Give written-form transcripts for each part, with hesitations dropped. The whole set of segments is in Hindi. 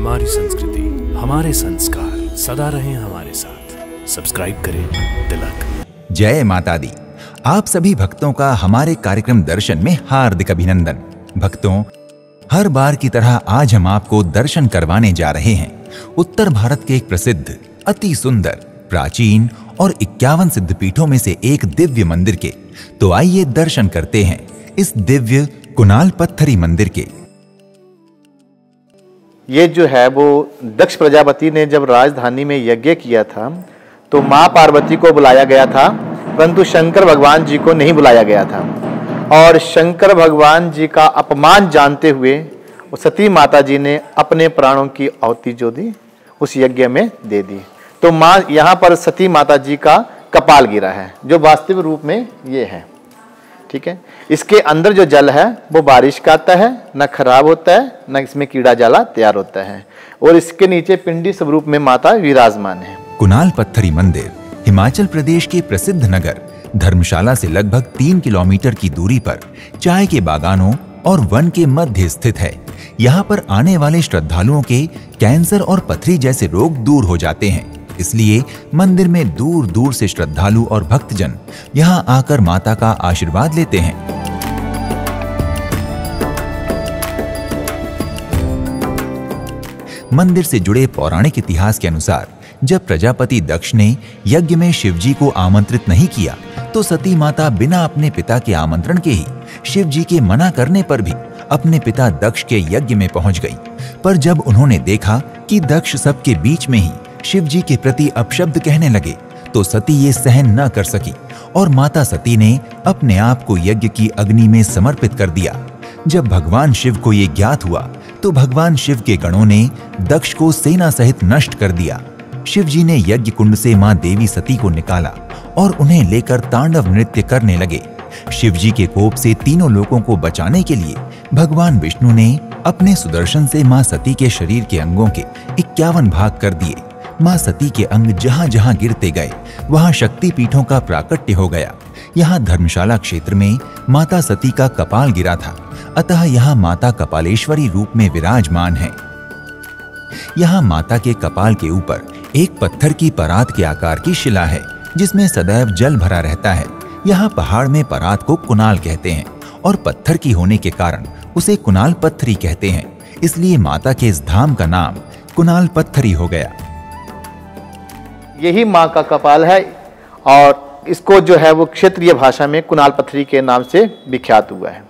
हमारी संस्कृति, हमारे संस्कार सदा रहें हमारे साथ। सब्सक्राइब करें तिलक। जय माता दी। आप सभी भक्तों का हमारे कार्यक्रम दर्शन में हार्दिक अभिनंदन। भक्तों, हर बार की तरह आज हम आपको दर्शन करवाने जा रहे हैं उत्तर भारत के एक प्रसिद्ध, अति सुंदर, प्राचीन और 51 सिद्धपीठों में से एक दिव्य मंदिर के। तो आइए दर्शन करते हैं इस दिव्य कुणाल पत्थरी मंदिर के। ये जो है वो दक्ष प्रजापति ने जब राजधानी में यज्ञ किया था तो माँ पार्वती को बुलाया गया था, परंतु शंकर भगवान जी को नहीं बुलाया गया था। और शंकर भगवान जी का अपमान जानते हुए सती माता जी ने अपने प्राणों की आहुति जो दी उस यज्ञ में दे दी। तो माँ यहाँ पर सती माता जी का कपाल गिरा है, जो वास्तविक रूप में ये है। ठीक है, इसके अंदर जो जल है वो बारिश का आता है, न खराब होता है, न इसमें कीड़ा जाला तैयार होता है। और इसके नीचे पिंडी स्वरूप में माता विराजमान है। कुणाल पत्थरी मंदिर हिमाचल प्रदेश के प्रसिद्ध नगर धर्मशाला से लगभग 3 किलोमीटर की दूरी पर चाय के बागानों और वन के मध्य स्थित है। यहाँ पर आने वाले श्रद्धालुओं के कैंसर और पथरी जैसे रोग दूर हो जाते हैं। इसलिए मंदिर में दूर दूर से श्रद्धालु और भक्तजन यहाँ आकर माता का आशीर्वाद लेते हैं। मंदिर से जुड़े पौराणिक इतिहास के अनुसार जब प्रजापति दक्ष ने यज्ञ में शिवजी को आमंत्रित नहीं किया तो सती माता बिना अपने पिता के आमंत्रण के ही शिवजी के मना करने पर भी अपने पिता दक्ष के यज्ञ में पहुंच गई। पर जब उन्होंने देखा कि दक्ष सबके बीच में ही शिवजी के प्रति अपशब्द कहने लगे तो सती ये सहन न कर सकी और माता सती ने अपने आप को यज्ञ की अग्नि में समर्पित कर दिया। जब भगवान शिव को ये ज्ञात हुआ तो भगवान शिव के गणों ने दक्ष को सेना सहित नष्ट कर दिया। शिवजी ने यज्ञ कुंड से मां देवी सती को निकाला और उन्हें लेकर तांडव नृत्य करने लगे। शिवजी के कोप से तीनों लोगों को बचाने के लिए भगवान विष्णु ने अपने सुदर्शन से मां सती के शरीर के अंगों के 51 भाग कर दिए। मां सती के अंग जहां जहां गिरते गए वहां शक्ति पीठों का प्राकट्य हो गया। यहाँ धर्मशाला क्षेत्र में माता सती का कपाल गिरा था, अतः यहाँ माता कपालेश्वरी रूप में विराजमान है। यहाँ माता के कपाल के ऊपर एक पत्थर की परात के आकार की शिला है जिसमें सदैव जल भरा रहता है। यहाँ पहाड़ में परात को कुणाल कहते हैं और पत्थर की होने के कारण उसे कुणाल पत्थरी कहते हैं। इसलिए माता के इस धाम का नाम कुणाल पत्थरी हो गया। यही माँ का कपाल है और इसको जो है वो क्षेत्रीय भाषा में कुणाल पत्थरी के नाम से विख्यात हुआ है।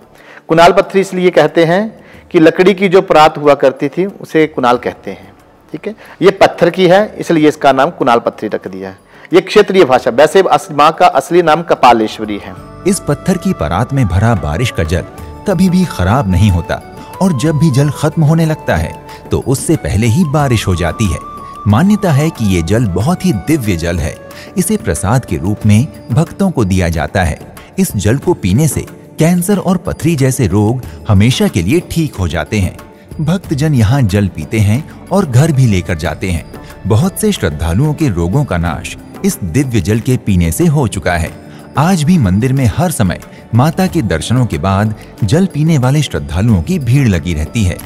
कुणाल पत्थरी इसलिए कहते हैं कि लकड़ी की जो परात हुआ करती थी उसे कुणाल कहते हैं। ठीक है, ये पत्थर की है इसलिए इसका नाम कुणाल पत्थरी रख दिया है। ये क्षेत्रीय भाषा, वैसे माँ का असली नाम कपालेश्वरी है। इस पत्थर की परात में भरा बारिश का जल कभी भी खराब नहीं होता और जब भी जल खत्म होने लगता है तो उससे पहले ही बारिश हो जाती है। मान्यता है कि ये जल बहुत ही दिव्य जल है। इसे प्रसाद के रूप में भक्तों को दिया जाता है। इस जल को पीने से कैंसर और पथरी जैसे रोग हमेशा के लिए ठीक हो जाते हैं। भक्तजन यहाँ जल पीते हैं और घर भी लेकर जाते हैं। बहुत से श्रद्धालुओं के रोगों का नाश इस दिव्य जल के पीने से हो चुका है। आज भी मंदिर में हर समय माता के दर्शनों के बाद जल पीने वाले श्रद्धालुओं की भीड़ लगी रहती है।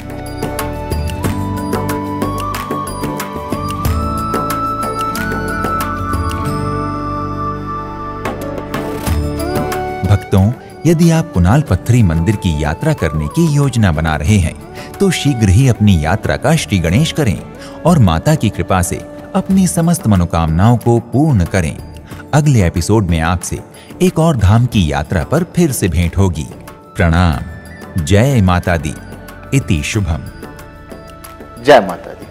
भक्तों, यदि आप कुणाल पत्थरी मंदिर की यात्रा करने की योजना बना रहे हैं तो शीघ्र ही अपनी यात्रा का श्री गणेश करें और माता की कृपा से अपनी समस्त मनोकामनाओं को पूर्ण करें। अगले एपिसोड में आपसे एक और धाम की यात्रा पर फिर से भेंट होगी। प्रणाम। जय माता दी। इति शुभम। जय माता दी।